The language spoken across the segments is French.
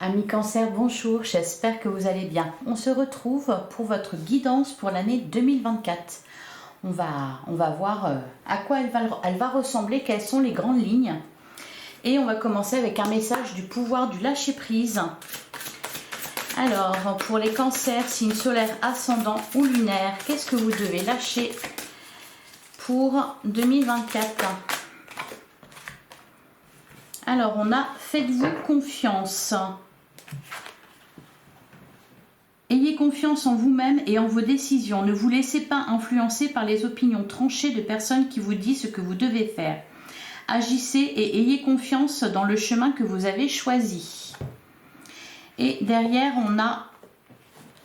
Amis Cancer, bonjour, j'espère que vous allez bien. On se retrouve pour votre guidance pour l'année 2024. On va voir à quoi elle va ressembler, quelles sont les grandes lignes. Et on va commencer avec un message du pouvoir du lâcher-prise. Alors, pour les cancers, signe solaire, ascendant ou lunaire, qu'est-ce que vous devez lâcher pour 2024 ? Alors, on a faites-vous confiance. Ayez confiance en vous-même et en vos décisions. Ne vous laissez pas influencer par les opinions tranchées de personnes qui vous disent ce que vous devez faire. Agissez et ayez confiance dans le chemin que vous avez choisi. Et derrière, on a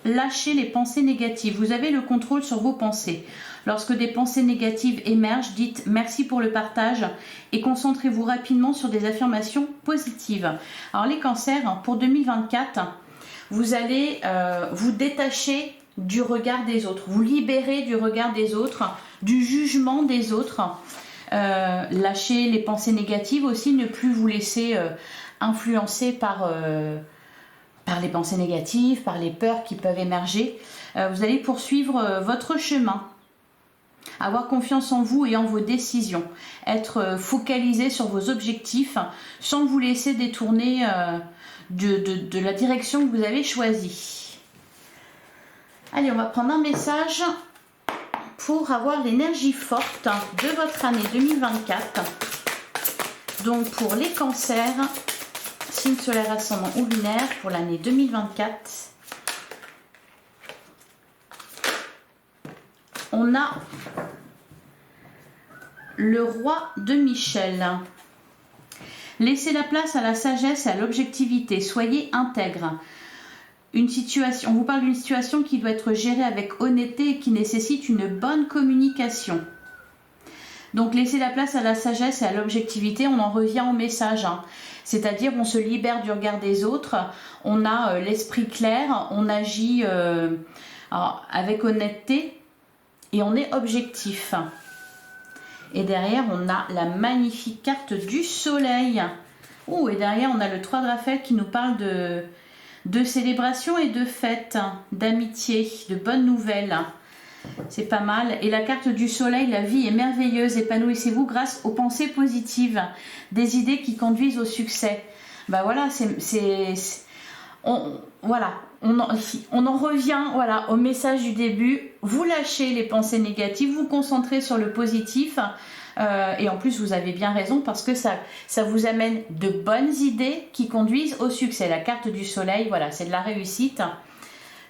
lâché les pensées négatives. Vous avez le contrôle sur vos pensées. Lorsque des pensées négatives émergent, dites merci pour le partage et concentrez-vous rapidement sur des affirmations positives. Alors les cancers, pour 2024, vous allez vous détacher du regard des autres, vous libérer du regard des autres, du jugement des autres, lâcher les pensées négatives aussi, ne plus vous laisser influencer par les pensées négatives, par les peurs qui peuvent émerger. Vous allez poursuivre votre chemin. Avoir confiance en vous et en vos décisions, être focalisé sur vos objectifs sans vous laisser détourner de la direction que vous avez choisie. Allez, on va prendre un message pour avoir l'énergie forte de votre année 2024. Donc pour les cancers, signe solaire, ascendant ou lunaire pour l'année 2024. On a le roi de Michel. Laissez la place à la sagesse et à l'objectivité. Soyez intègre. On vous parle d'une situation qui doit être gérée avec honnêteté et qui nécessite une bonne communication. Donc laissez la place à la sagesse et à l'objectivité. On en revient au message. C'est-à-dire on se libère du regard des autres. On a l'esprit clair. On agit avec honnêteté. Et on est objectif. Et derrière, on a la magnifique carte du soleil. Oh, et derrière, on a le 3 de Raphaël qui nous parle de célébration et de fête, d'amitié, de bonnes nouvelles. C'est pas mal. Et la carte du soleil, la vie est merveilleuse. Épanouissez-vous grâce aux pensées positives, des idées qui conduisent au succès. Ben voilà, on en revient au message du début. Vous lâchez les pensées négatives, vous concentrez sur le positif. Et en plus, vous avez bien raison parce que ça vous amène de bonnes idées qui conduisent au succès. La carte du soleil, voilà, c'est de la réussite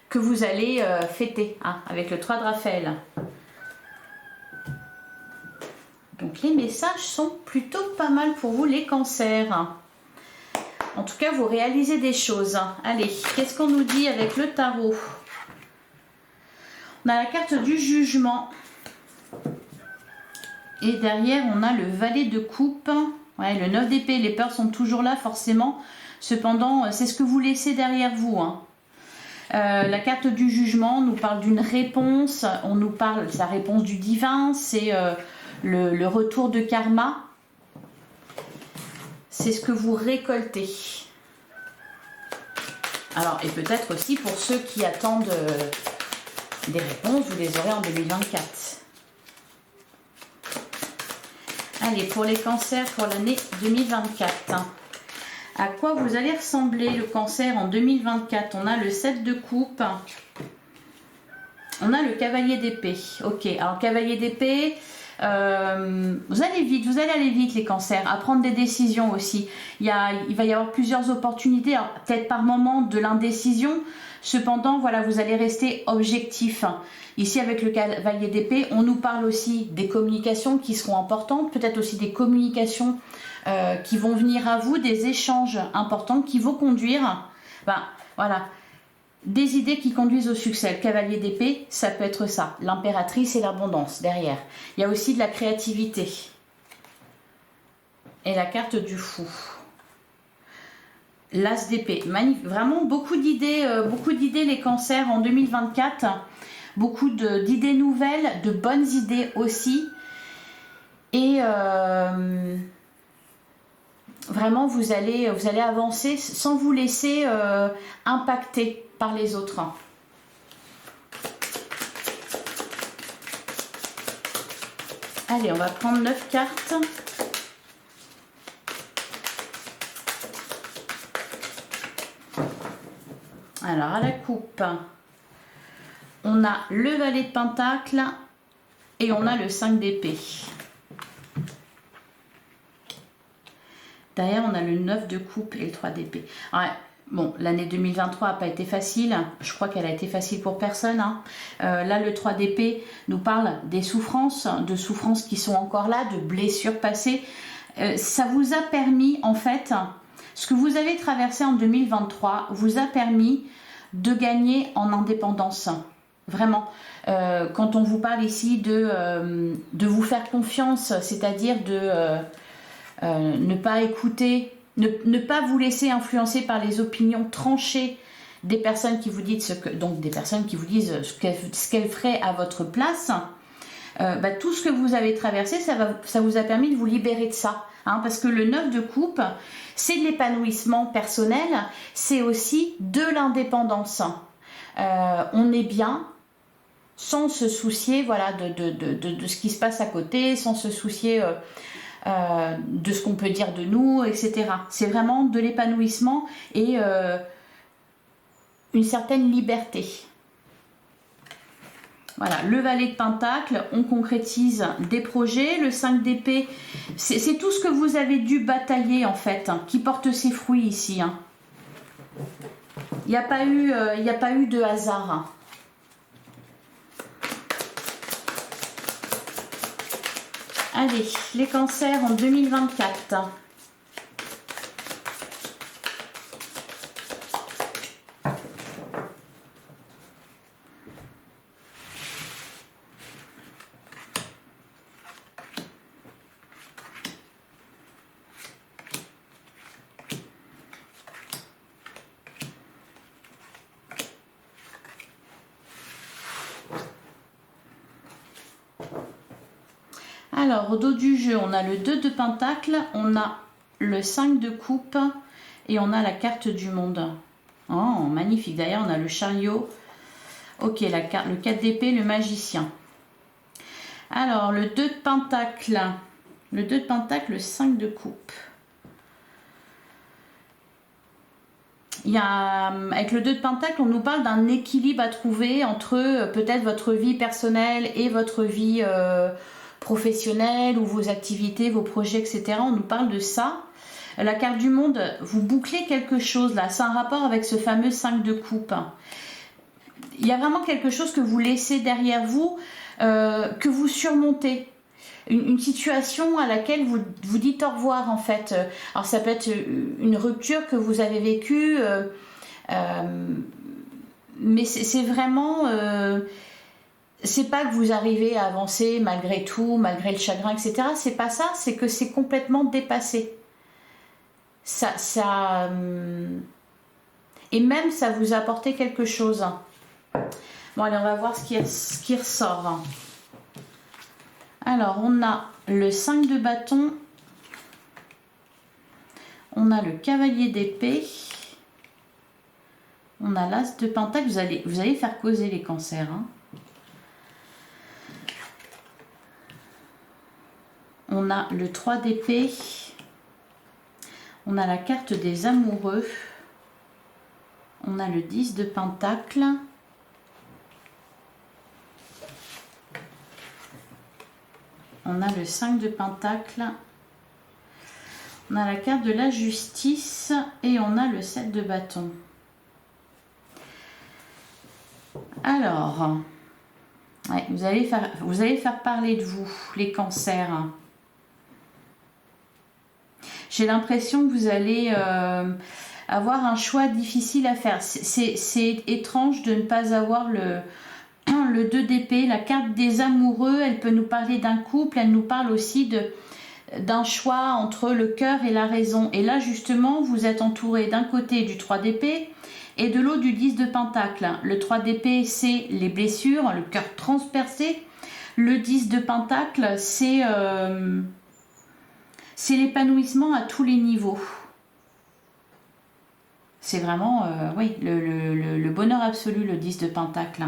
que vous allez fêter avec le 3 de Raphaël. Donc les messages sont plutôt pas mal pour vous les cancers. En tout cas, vous réalisez des choses. Allez, qu'est-ce qu'on nous dit avec le tarot? On a la carte du jugement. Et derrière, on a le valet de coupe. Ouais, le 9 d'épée. Les peurs sont toujours là, forcément. Cependant, c'est ce que vous laissez derrière vous. La carte du jugement nous parle d'une réponse. On nous parle de la réponse du divin. C'est le retour de karma. C'est ce que vous récoltez. Alors, et peut-être aussi pour ceux qui attendent des réponses, vous les aurez en 2024. Allez, pour les cancers pour l'année 2024. À quoi vous allez ressembler le cancer en 2024? On a le 7 de coupe. On a le cavalier d'épée. Ok, alors cavalier d'épée... vous allez aller vite les cancers, à prendre des décisions aussi. Il va y avoir plusieurs opportunités, peut-être par moment de l'indécision. Cependant, voilà, vous allez rester objectif. Ici, avec le cavalier d'épée, on nous parle aussi des communications qui seront importantes, peut-être aussi des communications qui vont venir à vous, des échanges importants qui vont conduire, des idées qui conduisent au succès. Le cavalier d'épée, ça peut être ça, l'impératrice et l'abondance derrière. Il y a aussi de la créativité. Et la carte du fou. L'as d'épée. Vraiment beaucoup d'idées les cancers en 2024. Beaucoup d'idées nouvelles, de bonnes idées aussi. Et Vraiment, vous allez avancer sans vous laisser impacter par les autres. Allez, on va prendre 9 cartes. Alors, à la coupe, on a le valet de pentacle et on a le 5 d'épée. Derrière, on a le 9 de coupe et le 3 d'épée. Ouais, bon, l'année 2023 n'a pas été facile. Je crois qu'elle a été facile pour personne. Hein. Là, le 3 d'épée nous parle des souffrances, de souffrances qui sont encore là, de blessures passées. Ça vous a permis, en fait, ce que vous avez traversé en 2023 vous a permis de gagner en indépendance. Vraiment. Quand on vous parle ici de vous faire confiance, c'est-à-dire de ne pas écouter, ne pas vous laisser influencer par les opinions tranchées des personnes qui vous disent ce qu'elles feraient à votre place. Tout ce que vous avez traversé, ça vous a permis de vous libérer de ça. Hein, parce que le 9 de coupe, c'est de l'épanouissement personnel, c'est aussi de l'indépendance. On est bien sans se soucier voilà, de ce qui se passe à côté, sans se soucier de ce qu'on peut dire de nous, etc. C'est vraiment de l'épanouissement et une certaine liberté. Voilà, le valet de pentacle, on concrétise des projets. Le 5 d'épée, c'est tout ce que vous avez dû batailler en fait, hein, qui porte ses fruits ici. Hein. Il n'y a pas eu de hasard. Hein. Allez, les cancers en 2024. Alors, au dos du jeu, on a le 2 de pentacle, on a le 5 de coupe et on a la carte du monde. Oh, magnifique. D'ailleurs, on a le chariot. Ok, le 4 d'épée, le magicien. Alors, le 2 de pentacle. Le 2 de pentacle, le 5 de coupe. Avec le 2 de pentacle, on nous parle d'un équilibre à trouver entre peut-être votre vie personnelle et votre vie professionnelle ou vos activités, vos projets, etc. On nous parle de ça. La carte du monde, vous bouclez quelque chose là. C'est un rapport avec ce fameux 5 de coupe. Il y a vraiment quelque chose que vous laissez derrière vous, que vous surmontez. Une situation à laquelle vous dites au revoir en fait. Alors ça peut être une rupture que vous avez vécue, mais c'est vraiment... c'est pas que vous arrivez à avancer malgré tout, malgré le chagrin, etc. C'est pas ça, c'est que c'est complètement dépassé. Et même ça vous a apporté quelque chose. Bon allez, on va voir ce qui ressort. Alors, on a le 5 de bâton, on a le cavalier d'épée, on a l'as de pentacle. Vous allez faire causer les cancers. Hein. On a le 3 d'épée, on a la carte des amoureux, on a le 10 de pentacle. On a le 5 de pentacle, on a la carte de la justice et on a le 7 de bâton. Alors, ouais, vous allez faire parler de vous, les cancers. J'ai l'impression que vous allez avoir un choix difficile à faire. C'est étrange de ne pas avoir le 2 d'épée, la carte des amoureux. Elle peut nous parler d'un couple, elle nous parle aussi d'un choix entre le cœur et la raison. Et là justement, vous êtes entouré d'un côté du 3 d'épée et de l'autre du 10 de pentacle. Le 3 d'épée, c'est les blessures, le cœur transpercé. Le 10 de pentacle, c'est C'est l'épanouissement à tous les niveaux. C'est vraiment, oui, le bonheur absolu, le 10 de Pentacle.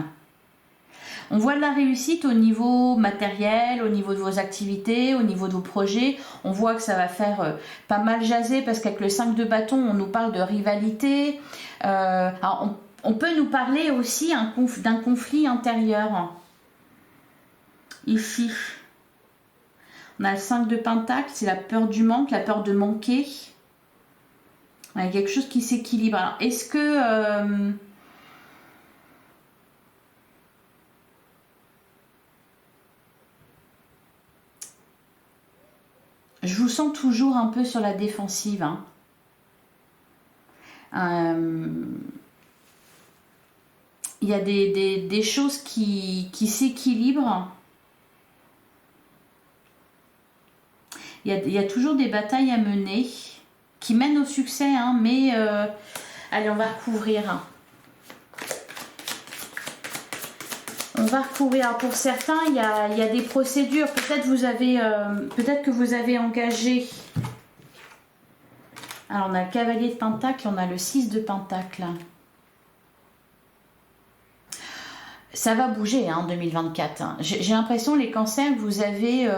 On voit de la réussite au niveau matériel, au niveau de vos activités, au niveau de vos projets. On voit que ça va faire pas mal jaser parce qu'avec le 5 de bâton, on nous parle de rivalité. Alors on peut nous parler aussi d'un conflit intérieur. Ici, on a le 5 de Pentacle, c'est la peur du manque, la peur de manquer. Il y a quelque chose qui s'équilibre. Alors, est-ce que... je vous sens toujours un peu sur la défensive. Il y a des choses qui s'équilibrent. Il y a toujours des batailles à mener qui mènent au succès, hein, mais allez, on va recouvrir. On va recouvrir. Alors pour certains, il y a des procédures. Peut-être que vous avez engagé. Alors on a le cavalier de Pentacle, on a le 6 de Pentacle. Ça va bouger en 2024. Hein. J'ai l'impression, les cancers, que vous avez...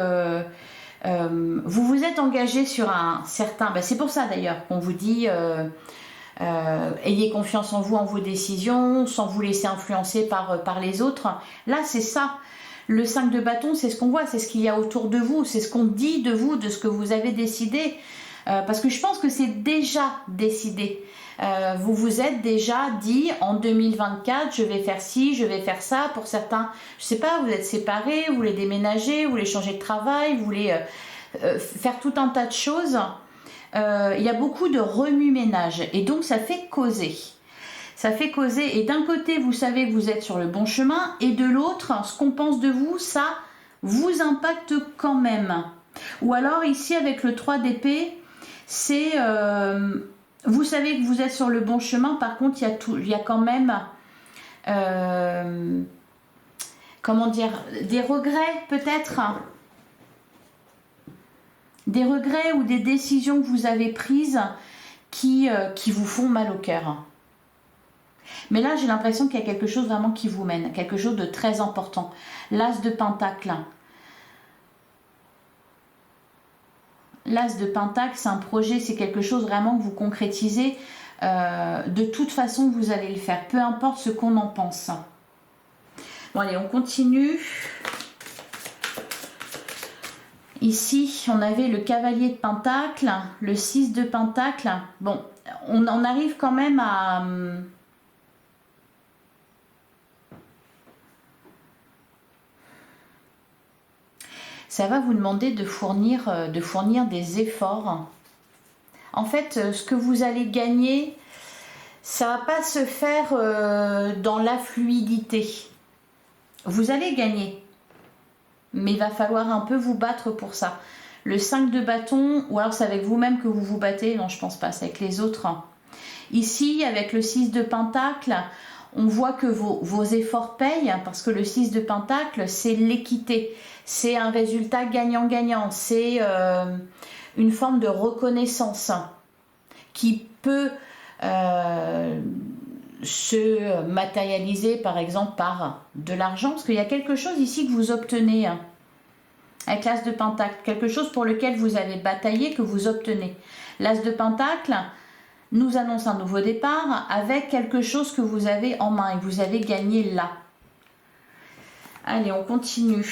vous vous êtes engagé sur un certain... c'est pour ça d'ailleurs qu'on vous dit... ayez confiance en vous, en vos décisions, sans vous laisser influencer par les autres. Là, c'est ça. Le 5 de bâton, c'est ce qu'on voit, c'est ce qu'il y a autour de vous, c'est ce qu'on dit de vous, de ce que vous avez décidé. Parce que je pense que c'est déjà décidé. Vous vous êtes déjà dit, en 2024, je vais faire ci, je vais faire ça. Pour certains, je sais pas, vous êtes séparés, vous voulez déménager, vous voulez changer de travail, vous voulez faire tout un tas de choses. Il y a beaucoup de remue-ménage et donc ça fait causer. Ça fait causer et d'un côté vous savez que vous êtes sur le bon chemin et de l'autre ce qu'on pense de vous ça vous impacte quand même. Ou alors ici avec le 3 d'épée c'est vous savez que vous êtes sur le bon chemin, par contre il y a quand même comment dire, des regrets peut-être. Des regrets ou des décisions que vous avez prises qui vous font mal au cœur. Mais là, j'ai l'impression qu'il y a quelque chose vraiment qui vous mène, quelque chose de très important. L'As de Pentacle. L'As de Pentacle, c'est un projet, c'est quelque chose vraiment que vous concrétisez. De toute façon, vous allez le faire, peu importe ce qu'on en pense. Bon, allez, on continue. Ici, on avait le cavalier de Pentacle, le 6 de Pentacle. Bon, on arrive quand même à... Ça va vous demander de fournir des efforts. En fait, ce que vous allez gagner, ça ne va pas se faire dans la fluidité. Vous allez gagner. Mais il va falloir un peu vous battre pour ça. Le 5 de bâton, ou alors c'est avec vous-même que vous vous battez. Non, je pense pas, c'est avec les autres. Ici, avec le 6 de Pentacle, on voit que vos efforts payent, parce que le 6 de Pentacle, c'est l'équité. C'est un résultat gagnant-gagnant. C'est une forme de reconnaissance qui peut se matérialiser par exemple par de l'argent, parce qu'il y a quelque chose ici que vous obtenez avec l'As de Pentacle, quelque chose pour lequel vous avez bataillé que vous obtenez. L'As de Pentacle nous annonce un nouveau départ avec quelque chose que vous avez en main et que vous avez gagné là. Allez, on continue.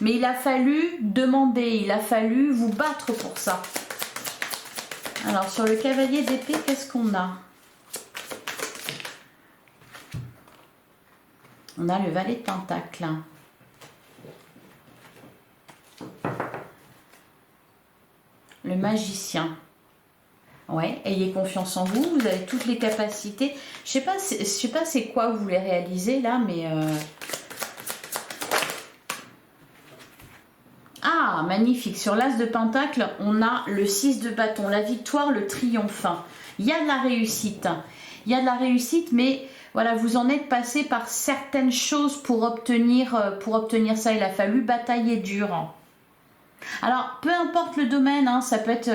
Mais il a fallu demander, il a fallu vous battre pour ça. Alors, sur le cavalier d'épée, qu'est-ce qu'on a? On a le valet de Pentacle. Le magicien. Ouais, ayez confiance en vous, vous avez toutes les capacités. Je sais pas c'est quoi vous voulez réaliser là, mais... Ah, magnifique. Sur l'As de Pentacle, on a le 6 de bâton, la victoire, le triomphe. Il y a de la réussite. Il y a de la réussite, mais voilà, vous en êtes passé par certaines choses pour obtenir ça. Il a fallu batailler dur. Alors, peu importe le domaine, hein, ça peut être,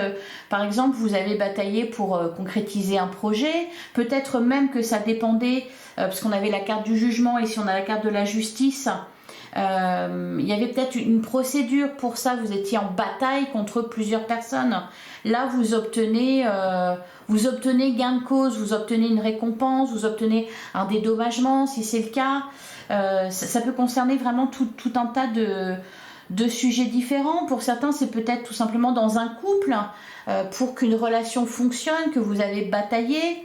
par exemple, vous avez bataillé pour concrétiser un projet, peut-être même que ça dépendait, parce qu'on avait la carte du jugement, ici on a la carte de la justice, il y avait peut-être une procédure pour ça, vous étiez en bataille contre plusieurs personnes. Là, vous obtenez gain de cause, vous obtenez une récompense, vous obtenez un dédommagement si c'est le cas. Ça peut concerner vraiment tout un tas de sujets différents. Pour certains, c'est peut-être tout simplement dans un couple, pour qu'une relation fonctionne, que vous avez bataillé,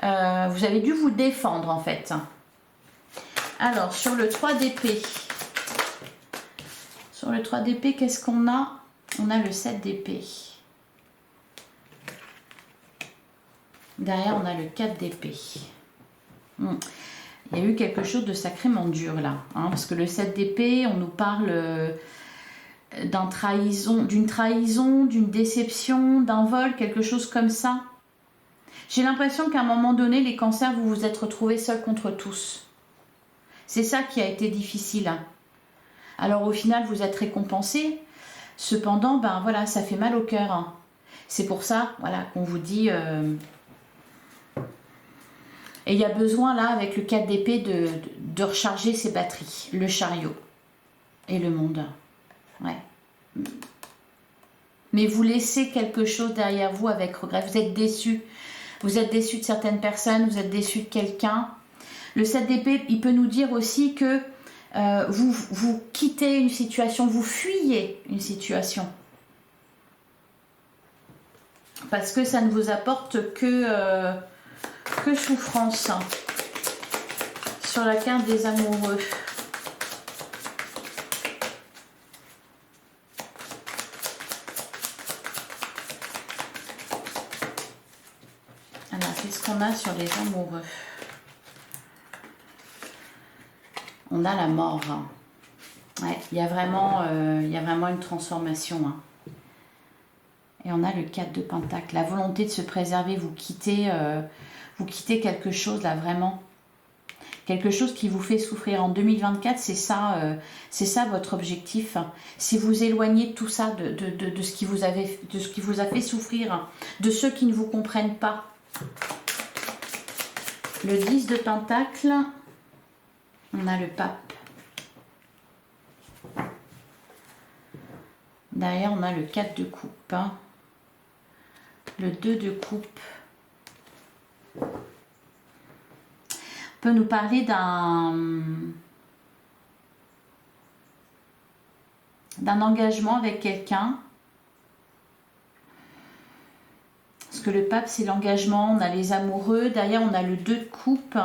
vous avez dû vous défendre en fait. Alors, sur le 3 d'épée, qu'est-ce qu'on a? On a le 7 d'épée. Derrière, on a le 4 d'épée. Il y a eu quelque chose de sacrément dur là, hein, parce que le 7 d'épée, on nous parle d'une trahison, d'une déception, d'un vol, quelque chose comme ça. J'ai l'impression qu'à un moment donné, les cancers, vous vous êtes retrouvés seuls contre tous. C'est ça qui a été difficile. Alors au final, vous êtes récompensés. Cependant, ben voilà, ça fait mal au cœur. Hein. C'est pour ça, voilà, qu'on vous dit... Et il y a besoin là, avec le 4 d'épée, de recharger ses batteries. Le chariot et le monde. Ouais. Mais vous laissez quelque chose derrière vous avec regret. Vous êtes déçu. Vous êtes déçu de certaines personnes. Vous êtes déçu de quelqu'un. Le 7 d'épée, il peut nous dire aussi que vous quittez une situation. Vous fuyez une situation. Parce que ça ne vous apporte que souffrance. Sur la carte des amoureux. Alors, qu'est-ce qu'on a sur les amoureux? On a la mort. Ouais, il y a vraiment une transformation. Hein. Et on a le 4 de Pentacle. La volonté de se préserver, vous quittez quelque chose là, vraiment. Quelque chose qui vous fait souffrir. En 2024, c'est ça votre objectif. Si vous éloignez tout ça de ce qui vous a fait souffrir, de ceux qui ne vous comprennent pas. Le 10 de Pentacle, on a le Pape. Derrière, on a le 4 de Coupe. Le 2 de Coupe. On peut nous parler d'un engagement avec quelqu'un. Parce que le Pape, c'est l'engagement. On a les amoureux. Derrière, on a le 2 de Coupe.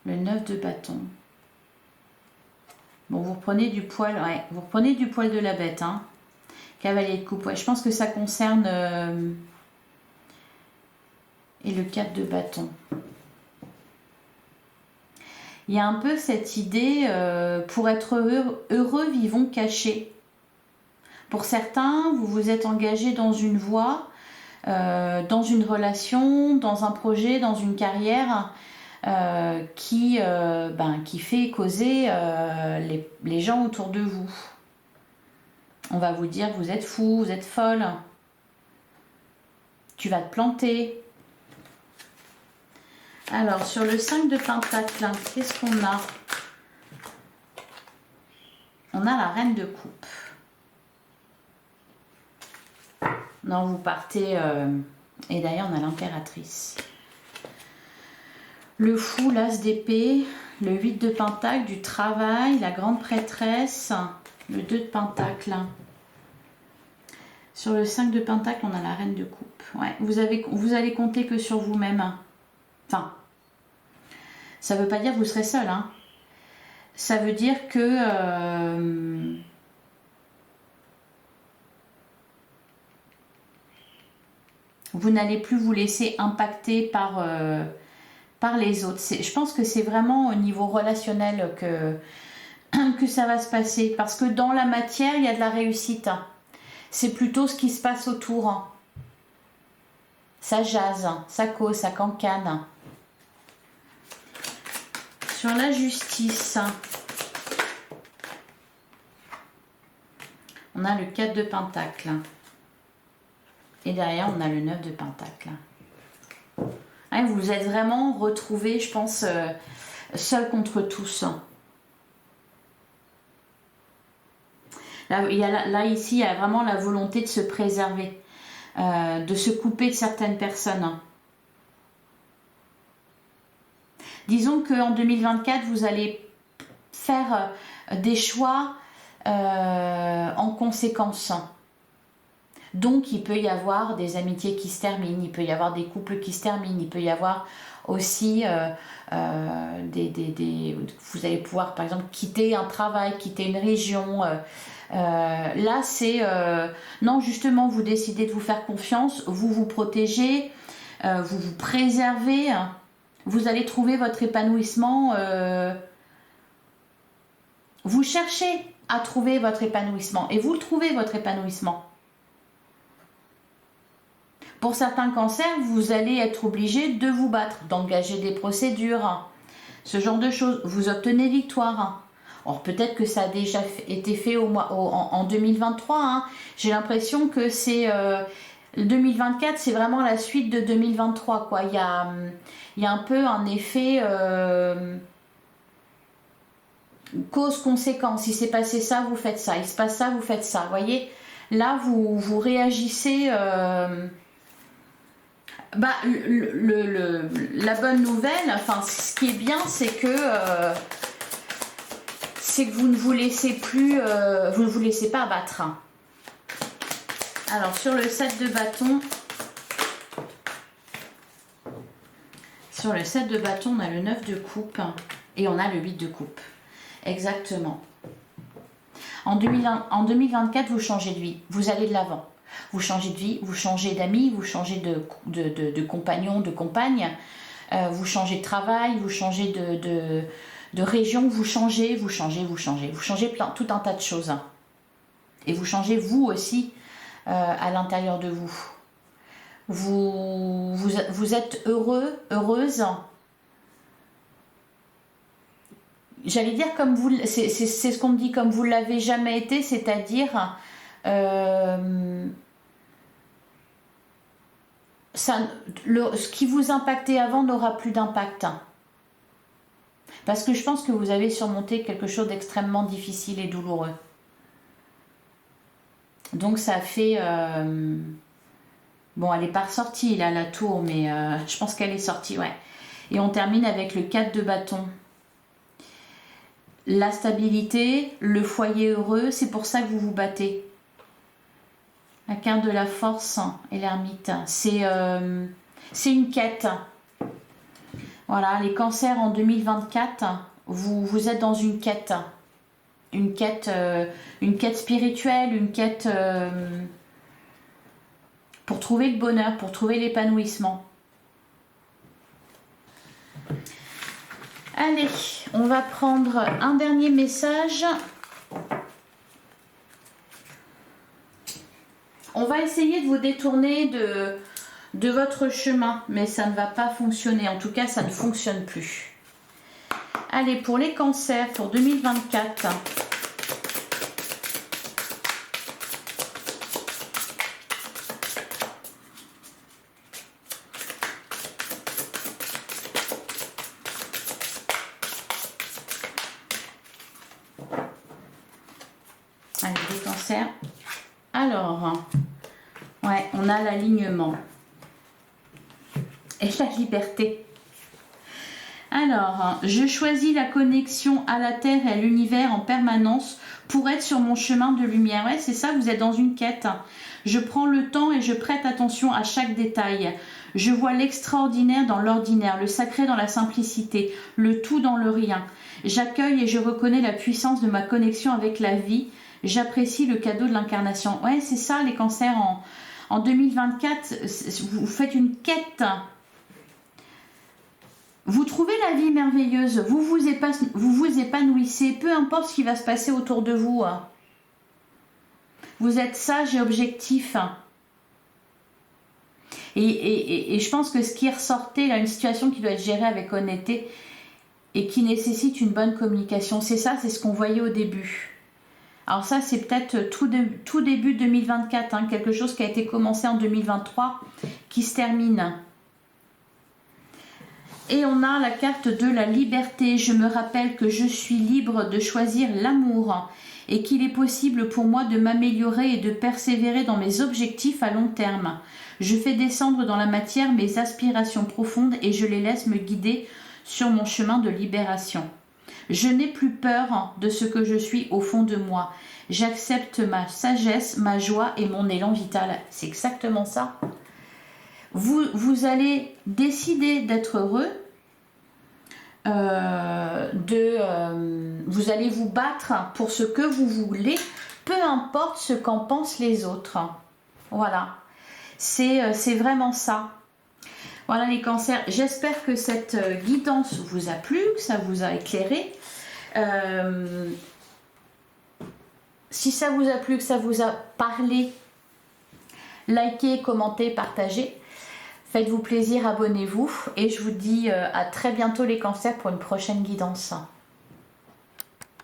Le 9 de Bâton. Bon, vous reprenez du poil. Ouais, vous reprenez du poil de la bête. Hein. Cavalier de Coupe. Ouais, je pense que ça concerne... et le 4 de Bâton. Il y a un peu cette idée, pour être heureux, vivons cachés. Pour certains, vous vous êtes engagé dans une voie, dans une relation, dans un projet, dans une carrière qui fait causer les gens autour de vous. On va vous dire, vous êtes fou, vous êtes folle, tu vas te planter. Alors, sur le 5 de Pentacle, qu'est-ce qu'on a? On a la Reine de Coupe. Non, vous partez... et d'ailleurs, on a l'Impératrice. Le Fou, l'As d'épée, le 8 de Pentacle, du travail, la Grande Prêtresse, le 2 de Pentacle. Sur le 5 de Pentacle, on a la Reine de Coupe. Ouais, vous allez compter que sur vous-même. Enfin, ça ne veut pas dire que vous serez seul. Hein. Ça veut dire que vous n'allez plus vous laisser impacter par les autres. Je pense que c'est vraiment au niveau relationnel que ça va se passer. Parce que dans la matière, il y a de la réussite. C'est plutôt ce qui se passe autour. Ça jase, ça cause, ça cancane. Sur la justice, On a le 4 de Pentacle. Et derrière, on a le 9 de Pentacle. Ouais, vous vous êtes vraiment retrouvés, je pense, seul contre tous. Là, ici, il y a vraiment la volonté de se préserver, de se couper de certaines personnes. Disons qu'en 2024, vous allez faire des choix en conséquence. Donc, il peut y avoir des amitiés qui se terminent, il peut y avoir des couples qui se terminent, il peut y avoir aussi vous allez pouvoir, par exemple, quitter un travail, quitter une région. Là, c'est... non, justement, vous décidez de vous faire confiance, vous vous protégez, vous vous préservez, vous allez trouver votre épanouissement. Vous cherchez à trouver votre épanouissement et vous le trouvez, votre épanouissement. Pour certains cancers, vous allez être obligé de vous battre, d'engager des procédures, ce genre de choses. Vous obtenez victoire. Or, peut-être que ça a déjà été fait en 2023. Hein. J'ai l'impression que c'est 2024, c'est vraiment la suite de 2023. Quoi. Il y a un peu un effet cause-conséquence. Il s'est passé ça, vous faites ça. Il se passe ça, vous faites ça. Vous voyez, là, vous réagissez... la bonne nouvelle, enfin, ce qui est bien, c'est que vous ne vous laissez plus, vous ne vous laissez pas abattre. Alors, sur le 7 de bâton, on a le 9 de coupe et on a le 8 de coupe. Exactement. En 2024, vous changez de vie, vous allez de l'avant. Vous changez de vie, vous changez d'amis, vous changez de compagnon, de compagne, vous changez de travail, vous changez de région, vous changez tout un tas de choses. Et vous changez vous aussi à l'intérieur de vous. Vous êtes heureux, heureuse. J'allais dire comme vous, c'est ce qu'on me dit, comme vous ne l'avez jamais été, c'est-à-dire... ce qui vous impactait avant n'aura plus d'impact. Parce que je pense que vous avez surmonté quelque chose d'extrêmement difficile et douloureux. Donc ça fait... Bon, elle n'est pas ressortie là, la tour, mais je pense qu'elle est sortie, ouais. Et on termine avec le 4 de bâton. La stabilité, le foyer heureux, c'est pour ça que vous vous battez. La carte de la force et l'ermite, c'est une quête. Voilà, les cancers en 2024, vous êtes dans une quête spirituelle, une quête pour trouver le bonheur, pour trouver l'épanouissement. Allez, on va prendre un dernier message. On va essayer de vous détourner de votre chemin, mais ça ne va pas fonctionner. En tout cas, ça ne fonctionne plus. Allez, pour les cancers, pour 2024. Allez, les cancers. Alors... ouais, on a l'alignement et la liberté. Alors, je choisis la connexion à la Terre et à l'univers en permanence pour être sur mon chemin de lumière. Ouais, c'est ça, vous êtes dans une quête. Je prends le temps et je prête attention à chaque détail. Je vois l'extraordinaire dans l'ordinaire, le sacré dans la simplicité, le tout dans le rien. J'accueille et je reconnais la puissance de ma connexion avec la vie. J'apprécie le cadeau de l'incarnation. Ouais, c'est ça, les cancers en 2024, vous faites une quête. Vous trouvez la vie merveilleuse, vous vous épanouissez, peu importe ce qui va se passer autour de vous. Vous êtes sage et objectif. Et je pense que ce qui ressortait, là, une situation qui doit être gérée avec honnêteté et qui nécessite une bonne communication, c'est ça, c'est ce qu'on voyait au début. Alors ça, c'est peut-être tout début 2024, hein, quelque chose qui a été commencé en 2023, qui se termine. Et on a la carte de la liberté. Je me rappelle que je suis libre de choisir l'amour et qu'il est possible pour moi de m'améliorer et de persévérer dans mes objectifs à long terme. Je fais descendre dans la matière mes aspirations profondes et je les laisse me guider sur mon chemin de libération. Je n'ai plus peur de ce que je suis au fond de moi. J'accepte ma sagesse, ma joie et mon élan vital. C'est exactement ça. Vous allez décider d'être heureux. Vous allez vous battre pour ce que vous voulez, peu importe ce qu'en pensent les autres. Voilà. C'est vraiment ça. Voilà les cancers, j'espère que cette guidance vous a plu, que ça vous a éclairé. Si ça vous a plu, que ça vous a parlé, likez, commentez, partagez. Faites-vous plaisir, abonnez-vous. Et je vous dis à très bientôt les cancers pour une prochaine guidance.